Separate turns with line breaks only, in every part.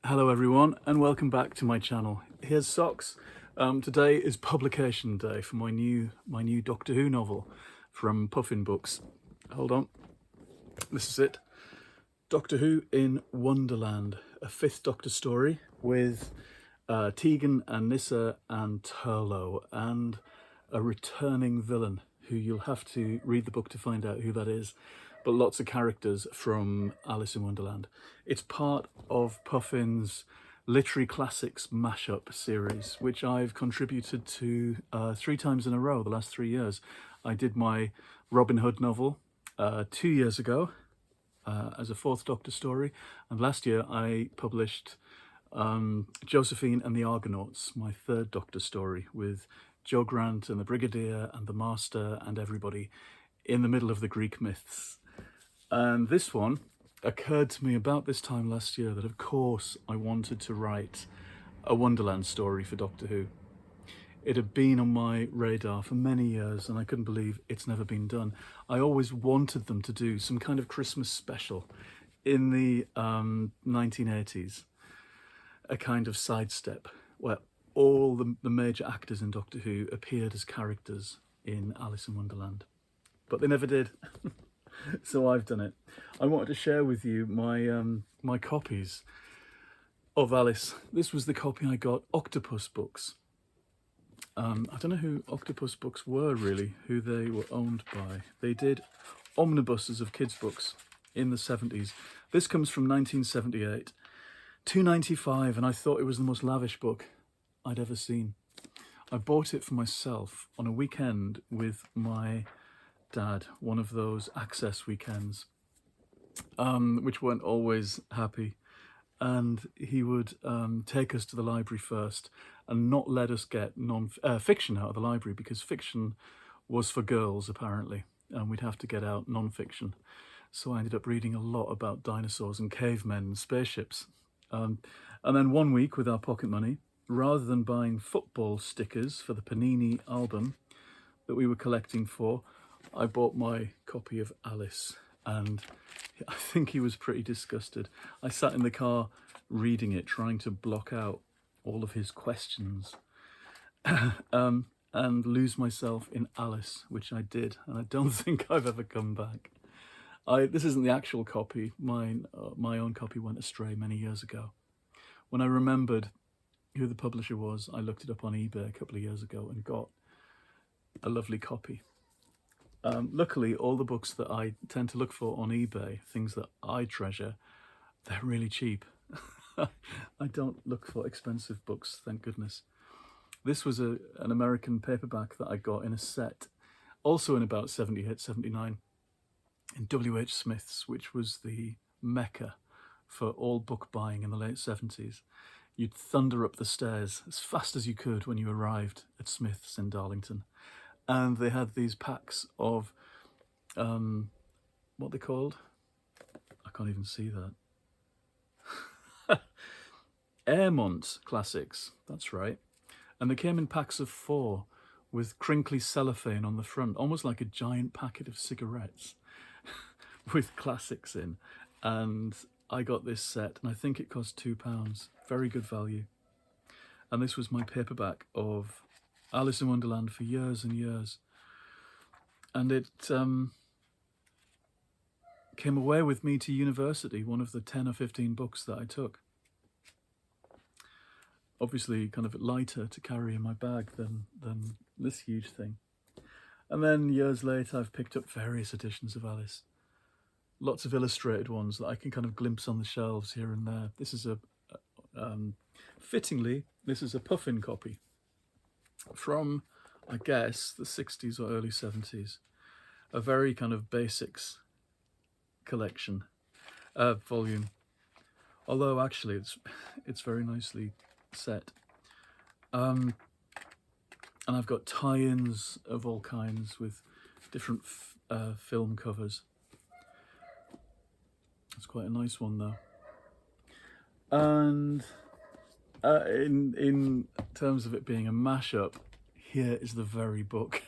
Hello everyone and welcome back to my channel. Here's Socks. Today is publication day for my new Doctor Who novel from Puffin Books. Hold on, this is it. Doctor Who in Wonderland, a 5th Doctor story with Tegan and Nyssa and Turlough and a returning villain who you'll have to read the book to find out who that is, but lots of characters from Alice in Wonderland. It's part of Puffin's Literary Classics mashup series, which I've contributed to 3 times in a row the last 3 years. I did my Robin Hood novel 2 years ago as a 4th Doctor story, and last year I published Josephine and the Argonauts, my 3rd Doctor story, with Joe Grant and the Brigadier and the Master and everybody in the middle of the Greek myths. And this one occurred to me about this time last year that of course I wanted to write a Wonderland story for Doctor Who. It had been on my radar for many years and I couldn't believe it's never been done. I always wanted them to do some kind of Christmas special in the 1980s, a kind of sidestep where all the major actors in Doctor Who appeared as characters in Alice in Wonderland, but they never did. So I've done it. I wanted to share with you my copies of Alice. This was the copy I got, Octopus Books. I don't know who Octopus Books were really, who they were owned by. They did omnibuses of kids' books in the 70s. This comes from 1978, £2.95, and I thought it was the most lavish book I'd ever seen. I bought it for myself on a weekend with my dad, one of those access weekends, which weren't always happy, and he would take us to the library first and not let us get fiction out of the library, because fiction was for girls apparently, and we'd have to get out non-fiction. So I ended up reading a lot about dinosaurs and cavemen and spaceships. And then one week, with our pocket money, rather than buying football stickers for the Panini album that we were collecting for, I bought my copy of Alice, and I think he was pretty disgusted. I sat in the car reading it, trying to block out all of his questions and lose myself in Alice, which I did, and I don't think I've ever come back. This isn't the actual copy. My own copy went astray many years ago. When I remembered who the publisher was, I looked it up on eBay a couple of years ago and got a lovely copy. Luckily, all the books that I tend to look for on eBay, things that I treasure, they're really cheap. I don't look for expensive books, thank goodness. This was an American paperback that I got in a set, also in about 78, 79, in W.H. Smith's, which was the mecca for all book buying in the late 70s. You'd thunder up the stairs as fast as you could when you arrived at Smith's in Darlington. And they had these packs of, what they called? I can't even see that. Airmont classics, that's right. And they came in packs of 4 with crinkly cellophane on the front, almost like a giant packet of cigarettes with classics in. And I got this set, and I think it cost £2. Very good value. And this was my paperback of Alice in Wonderland for years and years, and it came away with me to university, one of the 10 or 15 books that I took. Obviously kind of lighter to carry in my bag than this huge thing. And then years later I've picked up various editions of Alice, lots of illustrated ones that I can kind of glimpse on the shelves here and there. This is fittingly, this is a Puffin copy from, I guess, the 60s or early 70s. A very kind of basics collection, volume. Although actually it's very nicely set. And I've got tie-ins of all kinds with different film covers. It's quite a nice one though. And in terms of it being a mashup, here is the very book.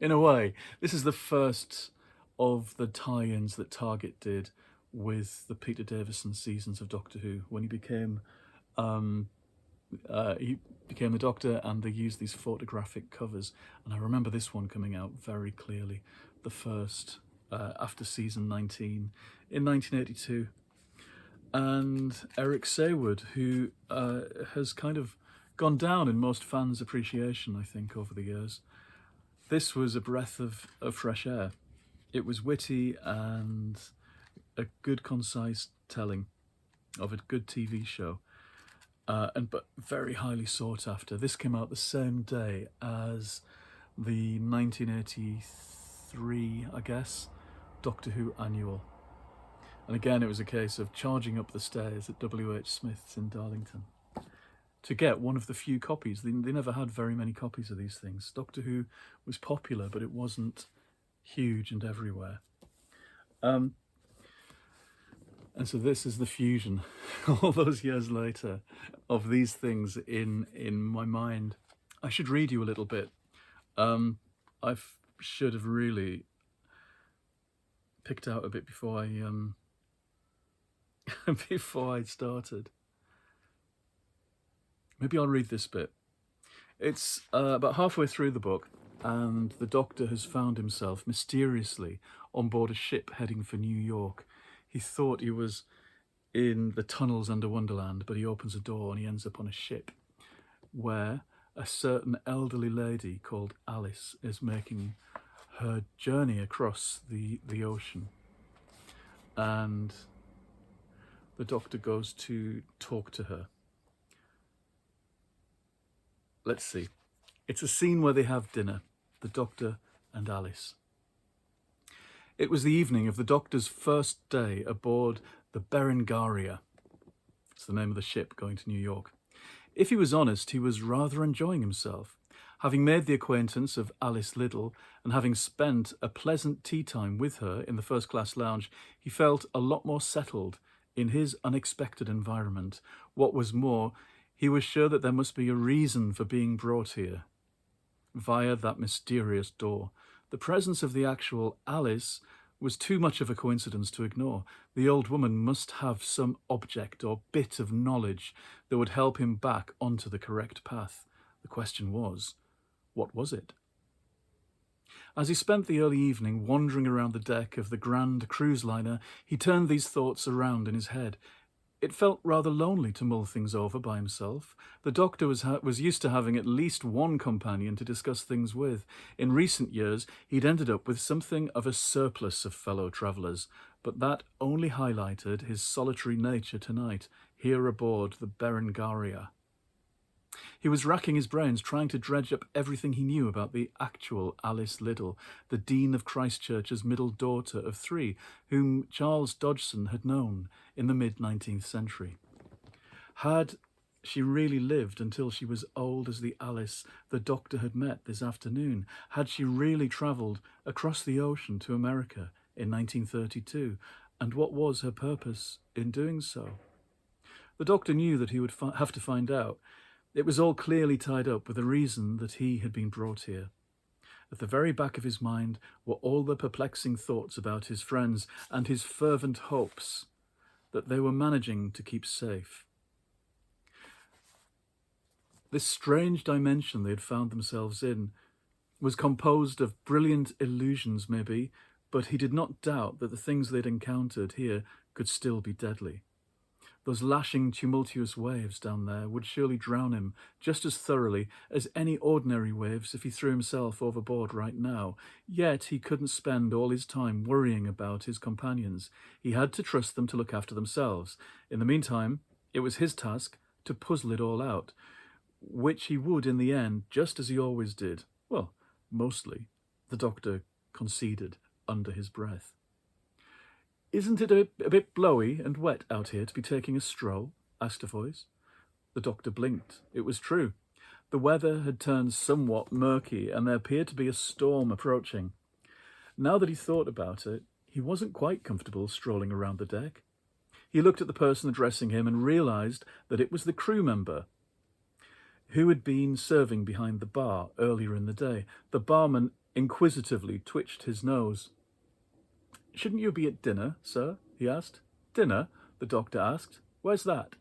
In a way, this is the first of the tie-ins that Target did with the Peter Davison seasons of Doctor Who when he became the Doctor, and they used these photographic covers. And I remember this one coming out very clearly, the first after season 19 in 1982. And Eric Saywood, who has kind of gone down in most fans' appreciation, I think, over the years. This was a breath of fresh air. It was witty and a good, concise telling of a good TV show, but very highly sought after. This came out the same day as the 1983, I guess, Doctor Who annual. And again, it was a case of charging up the stairs at W.H. Smith's in Darlington to get one of the few copies. They never had very many copies of these things. Doctor Who was popular, but it wasn't huge and everywhere. And so this is the fusion, all those years later, of these things in my mind. I should read you a little bit. I should have really picked out a bit before I before I started. Maybe I'll read this bit. It's about halfway through the book, and the Doctor has found himself mysteriously on board a ship heading for New York. He thought he was in the tunnels under Wonderland, but he opens a door and he ends up on a ship where a certain elderly lady called Alice is making her journey across the ocean. And the Doctor goes to talk to her. Let's see. It's a scene where they have dinner, the Doctor and Alice. It was the evening of the Doctor's first day aboard the Berengaria. It's the name of the ship going to New York. If he was honest, he was rather enjoying himself. Having made the acquaintance of Alice Liddell and having spent a pleasant tea time with her in the first-class lounge, he felt a lot more settled in his unexpected environment. What was more, he was sure that there must be a reason for being brought here, via that mysterious door. The presence of the actual Alice was too much of a coincidence to ignore. The old woman must have some object or bit of knowledge that would help him back onto the correct path. The question was, what was it? As he spent the early evening wandering around the deck of the grand cruise liner, he turned these thoughts around in his head. It felt rather lonely to mull things over by himself. The Doctor was used to having at least one companion to discuss things with. In recent years, he'd ended up with something of a surplus of fellow travellers, but that only highlighted his solitary nature tonight, here aboard the Berengaria. He was racking his brains, trying to dredge up everything he knew about the actual Alice Liddell, the Dean of Christchurch's middle daughter of 3, whom Charles Dodgson had known in the mid-19th century. Had she really lived until she was old as the Alice the Doctor had met this afternoon? Had she really travelled across the ocean to America in 1932? And what was her purpose in doing so? The Doctor knew that he would have to find out. It was all clearly tied up with the reason that he had been brought here. At the very back of his mind were all the perplexing thoughts about his friends and his fervent hopes that they were managing to keep safe. This strange dimension they had found themselves in was composed of brilliant illusions, maybe, but he did not doubt that the things they'd encountered here could still be deadly. Those lashing, tumultuous waves down there would surely drown him just as thoroughly as any ordinary waves if he threw himself overboard right now. Yet he couldn't spend all his time worrying about his companions. He had to trust them to look after themselves. In the meantime, it was his task to puzzle it all out, which he would in the end, just as he always did. Well, mostly, the Doctor conceded under his breath. "Isn't it a bit blowy and wet out here to be taking a stroll?" asked a voice. The Doctor blinked. It was true. The weather had turned somewhat murky, and there appeared to be a storm approaching. Now that he thought about it, he wasn't quite comfortable strolling around the deck. He looked at the person addressing him and realised that it was the crew member who had been serving behind the bar earlier in the day. The barman inquisitively twitched his nose. "Shouldn't you be at dinner, sir?" he asked. Dinner? The doctor asked. Where's that?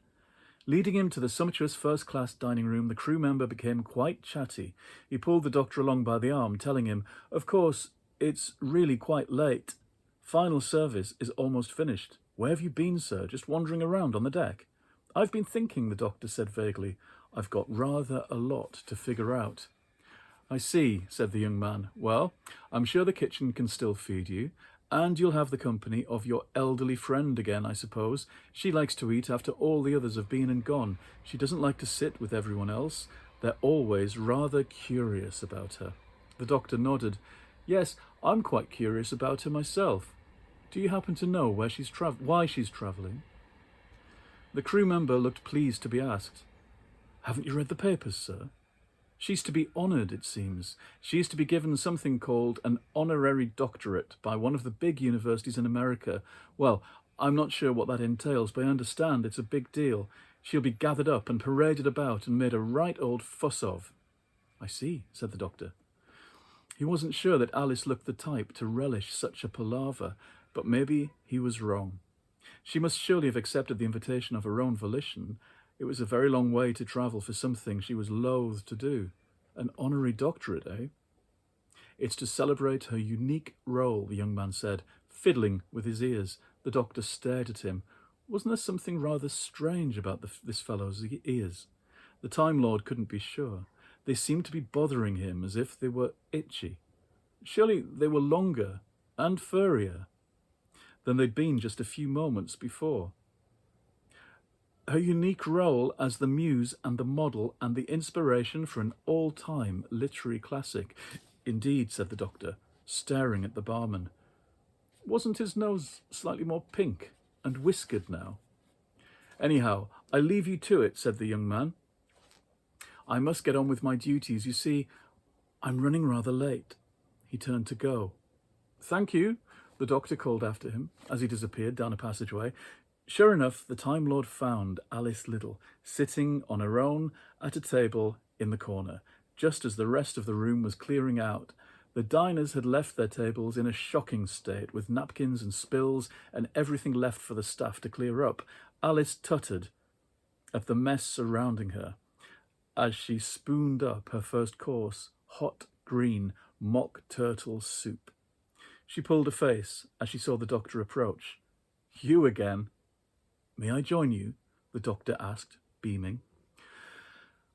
Leading him to the sumptuous first-class dining room, the crew member became quite chatty. He pulled the doctor along by the arm, telling him, "Of course, it's really quite late. Final service is almost finished. Where have you been, sir? Just wandering around on the deck?" "I've been thinking," the doctor said vaguely. "I've got rather a lot to figure out." "I see," said the young man. "Well, I'm sure the kitchen can still feed you, and you'll have the company of your elderly friend again, I suppose. She likes to eat after all the others have been and gone. She doesn't like to sit with everyone else. They're always rather curious about her." The doctor nodded. "Yes, I'm quite curious about her myself. Do you happen to know why she's travelling?" The crew member looked pleased to be asked. "Haven't you read the papers, sir? She's to be honoured, it seems. She's to be given something called an honorary doctorate by one of the big universities in America. Well, I'm not sure what that entails, but I understand it's a big deal. She'll be gathered up and paraded about and made a right old fuss of." "I see," said the doctor. He wasn't sure that Alice looked the type to relish such a palaver, but maybe he was wrong. She must surely have accepted the invitation of her own volition. It was a very long way to travel for something she was loath to do. An honorary doctorate, eh? "It's to celebrate her unique role," the young man said, fiddling with his ears. The doctor stared at him. Wasn't there something rather strange about this fellow's ears? The Time Lord couldn't be sure. They seemed to be bothering him as if they were itchy. Surely they were longer and furrier than they'd been just a few moments before. "Her unique role as the muse and the model and the inspiration for an all-time literary classic." "Indeed," said the doctor, staring at the barman. Wasn't his nose slightly more pink and whiskered now? "Anyhow, I leave you to it," said the young man. "I must get on with my duties. You see, I'm running rather late." He turned to go. "Thank you," the doctor called after him as he disappeared down a passageway. Sure enough, the Time Lord found Alice Liddell sitting on her own at a table in the corner, just as the rest of the room was clearing out. The diners had left their tables in a shocking state, with napkins and spills and everything left for the staff to clear up. Alice tutted at the mess surrounding her as she spooned up her first course, hot green mock turtle soup. She pulled a face as she saw the doctor approach. "You again?" "May I join you?" the doctor asked, beaming.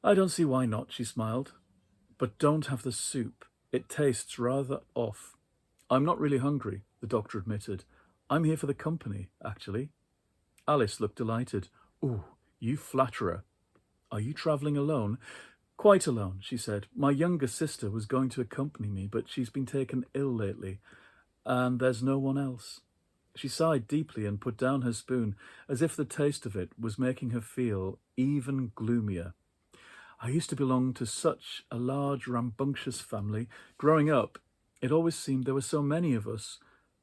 "I don't see why not," she smiled. "But don't have the soup. It tastes rather off." "I'm not really hungry," the doctor admitted. "I'm here for the company, actually." Alice looked delighted. "Ooh, you flatterer. Are you travelling alone?" "Quite alone," she said. "My younger sister was going to accompany me, but she's been taken ill lately, and there's no one else." She sighed deeply and put down her spoon, as if the taste of it was making her feel even gloomier. "I used to belong to such a large, rambunctious family. Growing up, it always seemed there were so many of us.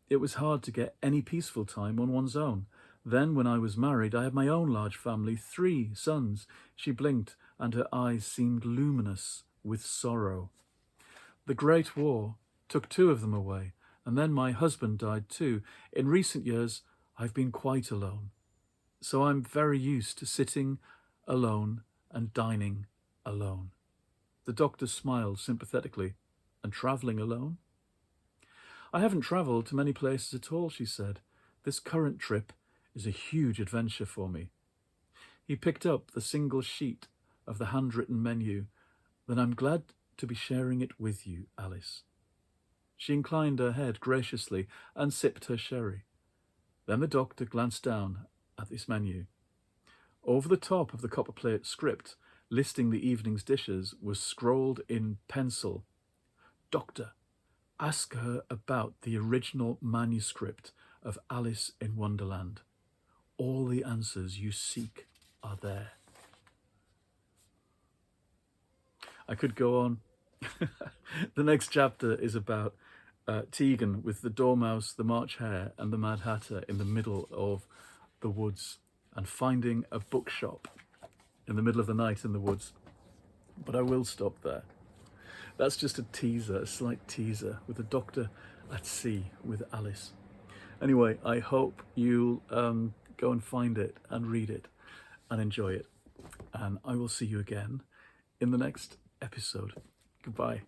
It was hard to get any peaceful time on one's own. Then, when I was married, I had my own large family, 3 sons. She blinked, and her eyes seemed luminous with sorrow. "The Great War took 2 of them away, and then my husband died too. In recent years, I've been quite alone. So I'm very used to sitting alone and dining alone." The doctor smiled sympathetically. "And travelling alone?" "I haven't travelled to many places at all," she said. "This current trip is a huge adventure for me." He picked up the single sheet of the handwritten menu. "Then I'm glad to be sharing it with you, Alice." She inclined her head graciously and sipped her sherry. Then the doctor glanced down at this menu. Over the top of the copperplate script listing the evening's dishes was scrolled in pencil, "Doctor, ask her about the original manuscript of Alice in Wonderland. All the answers you seek are there." I could go on. The next chapter is about Tegan with the Dormouse, the March Hare, and the Mad Hatter in the middle of the woods and finding a bookshop in the middle of the night in the woods. But I will stop there. That's just a teaser, a slight teaser, with the doctor at sea with Alice. Anyway, I hope you'll go and find it and read it and enjoy it. And I will see you again in the next episode. Goodbye.